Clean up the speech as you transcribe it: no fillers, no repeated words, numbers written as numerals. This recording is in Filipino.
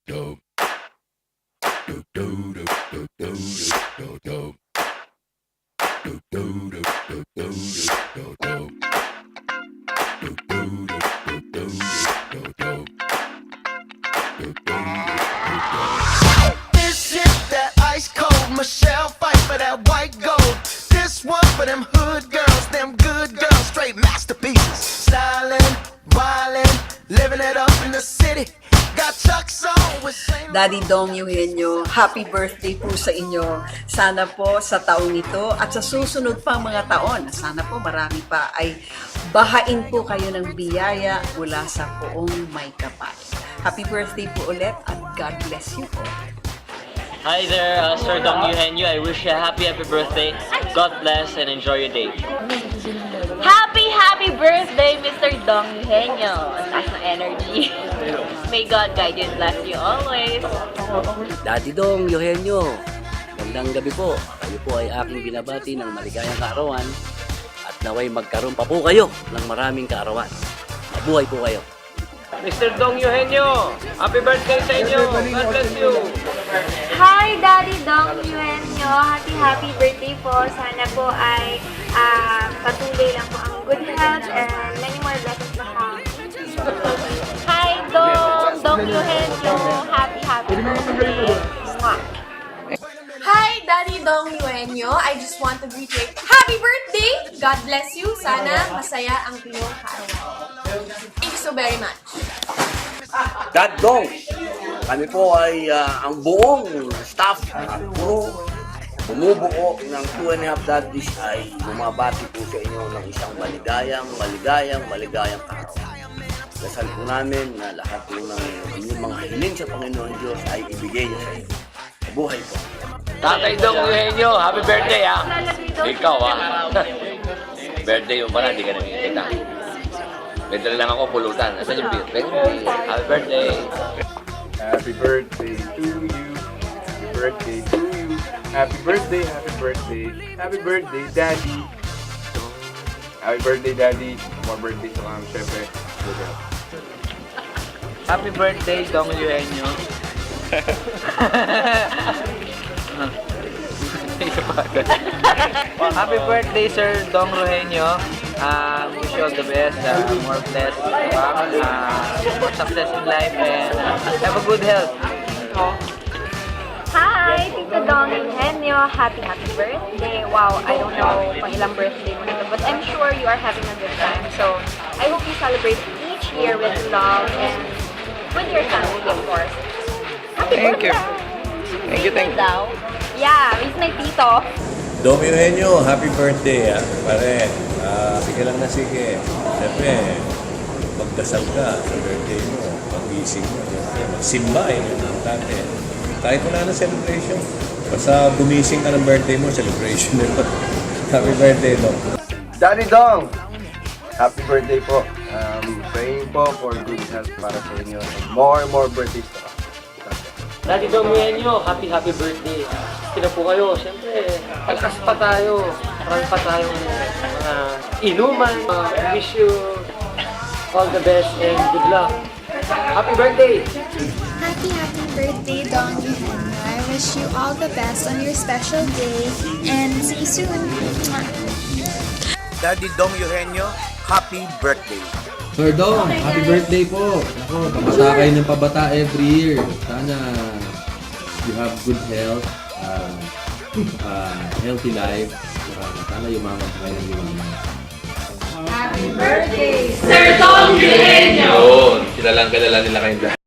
This hit that ice cold Michelle fight for that white gold. This one for them hood girls, them good girls, straight masterpieces. Stylin', wildin', living it up in the city. Got Chuck's on with Saint Daddy Dong Eugenio, happy birthday po sa inyo. Sana po sa taong ito at sa susunod pang mga taon, sana po marami pa ay bahain po kayo ng biyaya mula sa poong may kapal. Happy birthday po ulit at God bless you po. Hi there, Sir Dong Eugenio. I wish you a happy birthday. God bless and enjoy your day. Happy birthday, Mr. Dong Eugenio. Ang taas ng energy. May God guide you and bless you always. Daddy Dong Eugenio, magandang gabi po. Kayo po ay aking binabati ng maligayang kaarawan at naway magkaroon pa po kayo ng maraming kaarawan. Mabuhay po kayo. Mr. Dong Eugenio, happy birthday sa inyo. God bless you. Hi, Daddy Dong Eugenio. Happy birthday po. Sana po ay patuloy lang po ang good health and many more blessings to come. Hi, Dong Eugenio. Happy birthday. Mwah. Hi, Daddy Dong Eugenio. I just want to greet you. Happy birthday! God bless you. Sana masaya ang iyong kaarawan. Thank you so very much. Dad Dong, kami po ay ang buong staff at crew bumubuo ng 2.5 Daddies ay bumabati po sa inyo ng isang maligayang kaarawan. Dasal po namin na lahat po ng inyong mga hiling sa Panginoon Diyos ay ibigay niya sa inyo. Buhay po. Tatay Dong Eugenio, happy birthday ha. Ikaw ha. Birthday mo pala, hindi ka nakikita. Pwede lang ako pulutan. Asan yung birthday? Happy birthday. Happy birthday to you. Happy birthday to you. Happy birthday, happy birthday. Happy birthday, Daddy. Happy birthday, Daddy. More birthday sa kami, syempre. Happy birthday, Dong Eugenio. Happy birthday, Sir Dong Eugenio. Wish you all the best, more blessed, more success in life, and have a good health. Hi, Tito Dong Eugenio. Happy birthday. Wow, I don't know kung ilang birthday mo nito, but I'm sure you are having a good time. So, I hope you celebrate each year with love and with your family, of course. Happy birthday! Thank you. Daw. Yeah, he's my tito. Dong Eugenio, happy birthday pare. Sige lang na sige. Siyempre, magdasal ka sa birthday mo, pag-ising mo, magsimba importante. Kahit wala na celebration, basta gumising ka ng birthday mo, celebration nito. Happy birthday, Dong. Daddy Dong, happy birthday po. Praying po for good health para sa inyo. And more birthdays to come. Daddy Dong Eugenio, happy birthday. Kina po kayo, siyempre, pagkas pa tayo. Marami pa tayong mga inuman. Wish you all the best and good luck. Happy birthday! Happy birthday, Dong Eugenio. I wish you all the best on your special day and see you soon. Daddy Dong Eugenio, happy birthday. Sir Dong, happy birthday po. Ako, pabata kayo ng pabata every year. Sana you have good health, healthy life. Sana yumaman pa kayo ng yumaman. Happy birthday, Sir Dong Eugenio! Yun, kilala nila kayong